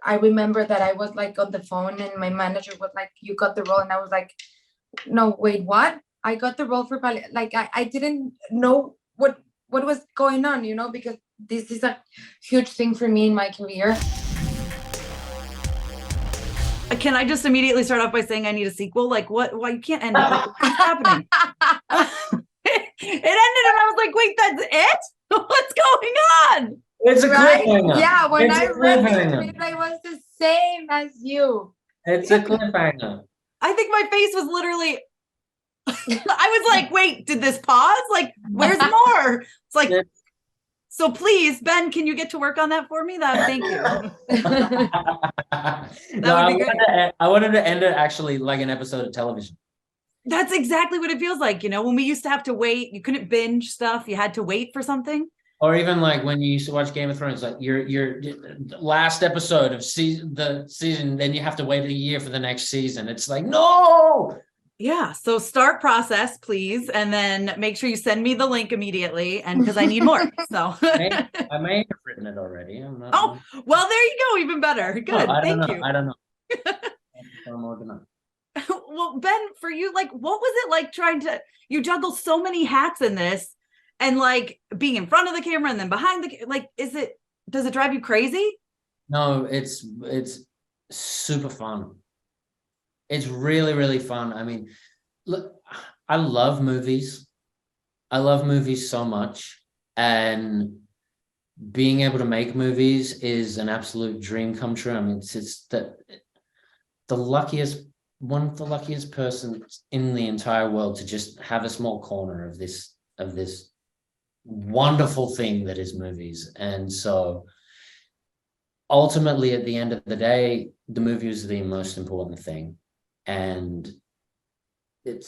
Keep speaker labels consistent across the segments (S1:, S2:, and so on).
S1: I remember that I was like on the phone and my manager was like, you got the role. And I was like, no, wait, what? I got the role for like I didn't know what was going on, because this is a huge thing for me in my career.
S2: Can I just immediately start off by saying I need a sequel? Like, what? Why you can't end it? Like, what's happening? It ended, and I was like, "Wait, that's it? What's going on?"
S3: It's a
S1: Right?
S3: cliffhanger.
S1: Yeah, when
S3: It's
S1: I
S3: a
S1: read the
S3: cliffhanger.
S1: script, I was the same as you.
S3: It's a cliffhanger.
S2: I think my face was literally. I was like, "Wait, did this pause? Like, where's more?" It's like, so please, Ben, can you get to work on that for me? Thank you.
S3: No, would be great. I wanted to end it actually like an episode of television.
S2: That's exactly what it feels like. When we used to have to wait, you couldn't binge stuff. You had to wait for something.
S3: Or even like when you used to watch Game of Thrones, like your last episode of the season, then you have to wait a year for the next season. It's like, no.
S2: Yeah. So start process, please. And then make sure you send me the link immediately. And because I need more. So
S3: I may have written it already. I'm not.
S2: Oh, well, there you go. Even better. Good. Thank you.
S3: I don't know. I'm organized.
S2: Well, Ben, for you, like, what was it like you juggle so many hats in this and like being in front of the camera and then behind does it drive you crazy?
S3: No, it's super fun. It's really, really fun. I mean, look, I love movies. I love movies so much. And being able to make movies is an absolute dream come true. I mean, it's one of the luckiest persons in the entire world to just have a small corner of this wonderful thing that is movies. And so ultimately, at the end of the day, the movie is the most important thing. And it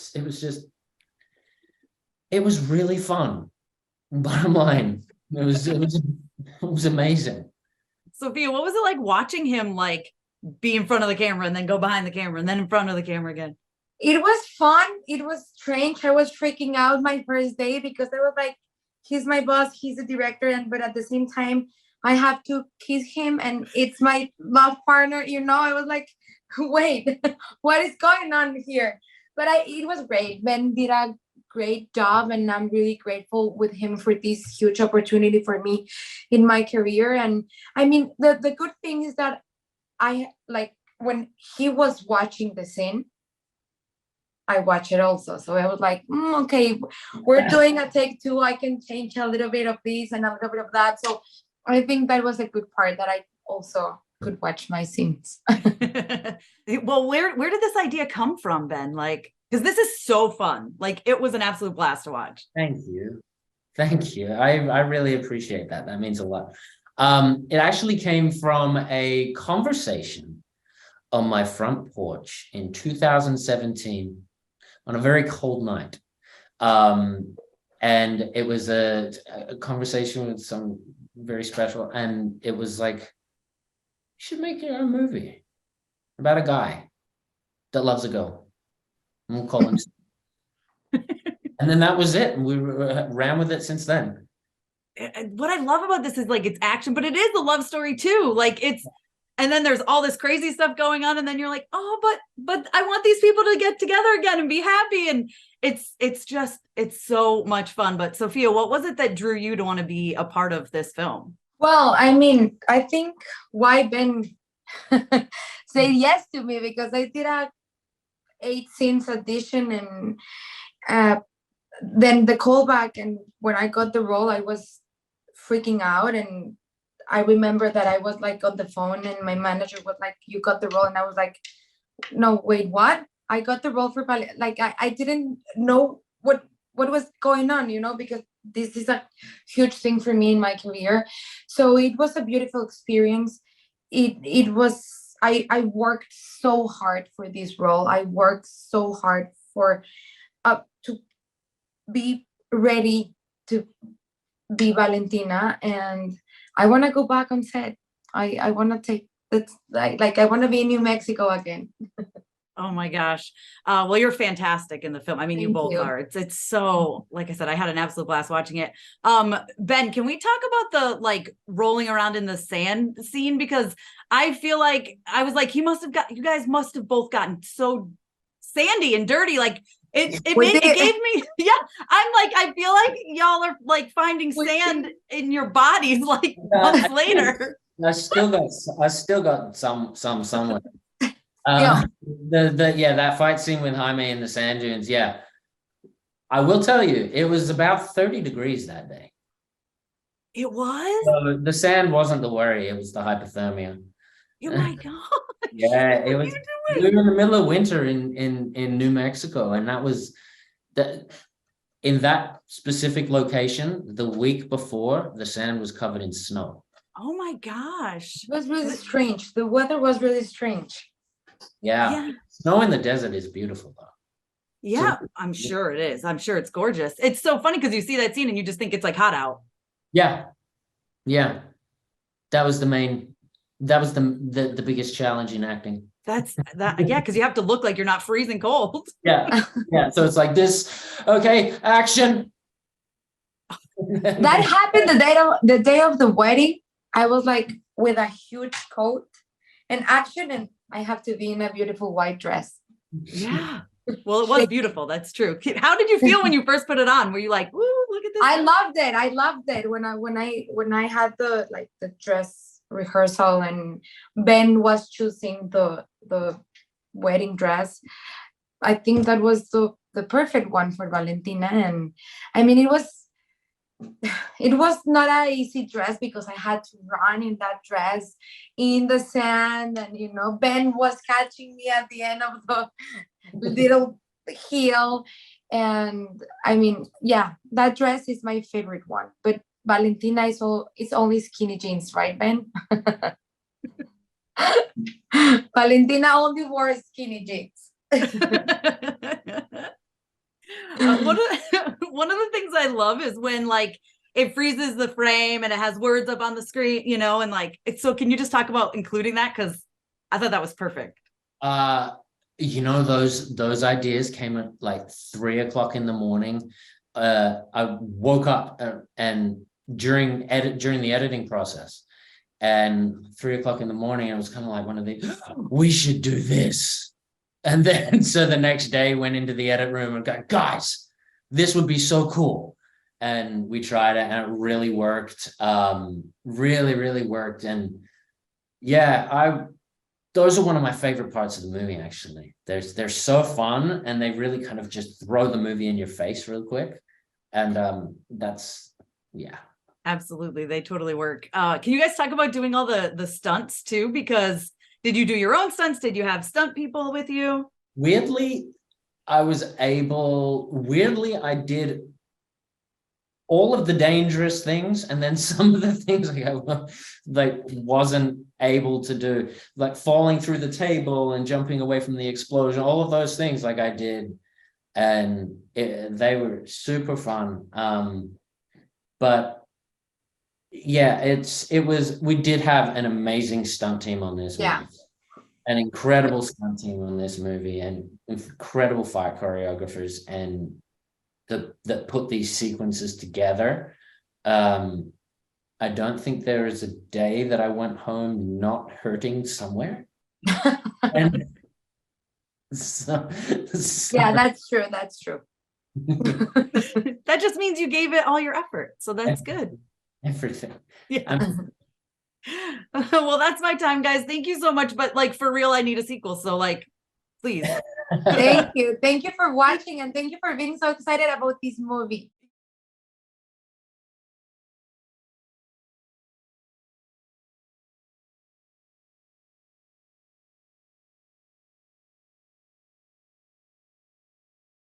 S3: was really fun. Bottom line, it was amazing.
S2: Sofía, what was it like watching him like be in front of the camera and then go behind the camera and then in front of the camera again?
S1: It was fun. It was strange. I was freaking out my first day because I was like, he's my boss, he's the director, but at the same time, I have to kiss him and it's my love partner. I was like, wait, what is going on here? But it was great. Ben did a great job and I'm really grateful with him for this huge opportunity for me in my career. And I mean, the good thing is that I like when he was watching the scene, I watch it also. So I was like, okay, we're doing a take two. I can change a little bit of this and a little bit of that. So I think that was a good part that I also could watch my scenes.
S2: Well, where did this idea come from, Ben? Like, because this is so fun. Like, it was an absolute blast to watch.
S3: Thank you. I really appreciate that. That means a lot. It actually came from a conversation on my front porch in 2017 on a very cold night. And it was a conversation with some very special, and it was like, you should make your own movie about a guy that loves a girl. And we'll call him. And then that was it. And we ran with it since then.
S2: What I love about this is like it's action, but it is a love story too. Like and then there's all this crazy stuff going on, and then you're like, oh, but I want these people to get together again and be happy. And it's so much fun. But Sofía, what was it that drew you to want to be a part of this film?
S1: Well, I mean, I think why Ben said yes to me because I did a 8 scenes audition and then the callback, and when I got the role, I was freaking out. And I remember that I was like on the phone and my manager was like, you got the role. And I was like, no, wait, what? I got the role for like I didn't know what was going on, because this is a huge thing for me in my career. So it was a beautiful experience. It was I worked so hard for this role. I worked so hard for to be ready to be Valentina, and I want to go back on set. I want to take that, like I want to be in New Mexico again.
S2: Oh my gosh. Well, you're fantastic in the film. I mean, you both are. It's so, like I said, I had an absolute blast watching it. Ben, can we talk about the like rolling around in the sand scene? Because I feel like I was like, you guys must have both gotten so sandy and dirty. Like it gave me, yeah. I'm like, I feel like y'all are like finding sand in your bodies like months later.
S3: I still got some somewhere.
S1: Yeah.
S3: That fight scene with Jaime in the sand dunes. Yeah, I will tell you, it was about 30 degrees that day.
S2: It was?
S3: So the sand wasn't the worry, it was the hypothermia.
S2: Oh my God.
S3: Yeah, it was. We were in the middle of winter in New Mexico, and that was that in that specific location. The week before, the sand was covered in snow.
S2: Oh my gosh.
S1: It was really strange. The weather was really strange.
S3: Yeah. Snow in the desert is beautiful though.
S2: Yeah, I'm sure it is. I'm sure it's gorgeous. It's so funny because you see that scene and you just think it's like hot out.
S3: Yeah. That was the biggest challenge in acting.
S2: Yeah, because you have to look like you're not freezing cold.
S3: Yeah. So it's like this. Okay, action.
S1: That happened the day of the wedding. I was like with a huge coat and action, and I have to be in a beautiful white dress.
S2: Yeah. Well, it was beautiful. That's true. How did you feel when you first put it on? Were you like, "Woo, look at this"?
S1: I loved it when I had the dress rehearsal and Ben was choosing the wedding dress. I think that was the perfect one for Valentina, and I mean it was not an easy dress because I had to run in that dress in the sand, and Ben was catching me at the end of the little heel, and I mean, yeah, that dress is my favorite one. But Valentina is only skinny jeans, right, Ben? Valentina only wore skinny jeans.
S2: One of the things I love is when like it freezes the frame and it has words up on the screen, and like it's so. Can you just talk about including that? Because I thought that was perfect.
S3: Those ideas came at like 3:00 in the morning. I woke up and during the editing process, and 3:00 in the morning, I was kind of like one of these. We should do this, and then so the next day went into the edit room and go, guys, this would be so cool, and we tried it and it really worked. Really worked, and yeah, those are one of my favorite parts of the movie, actually. They're so fun, and they really kind of just throw the movie in your face real quick. And that's, yeah.
S2: Absolutely. They totally work. Can you guys talk about doing all the stunts too? Because did you do your own stunts? Did you have stunt people with you?
S3: Weirdly, I did all of the dangerous things, and then some of the things I wasn't able to do, like falling through the table and jumping away from the explosion. All of those things, like I did, and they were super fun. But yeah, we did have an amazing stunt team on this movie. An incredible stunt team on this movie, and incredible fight choreographers, and that put these sequences together. I don't think there is a day that I went home not hurting somewhere. And
S1: yeah, that's true.
S2: That just means you gave it all your effort, so that's good.
S3: Everything.
S2: Yeah. Well, that's my time, guys. Thank you so much, but like for real, I need a sequel, so like please.
S1: Thank you for watching, and thank you for being so excited about this movie.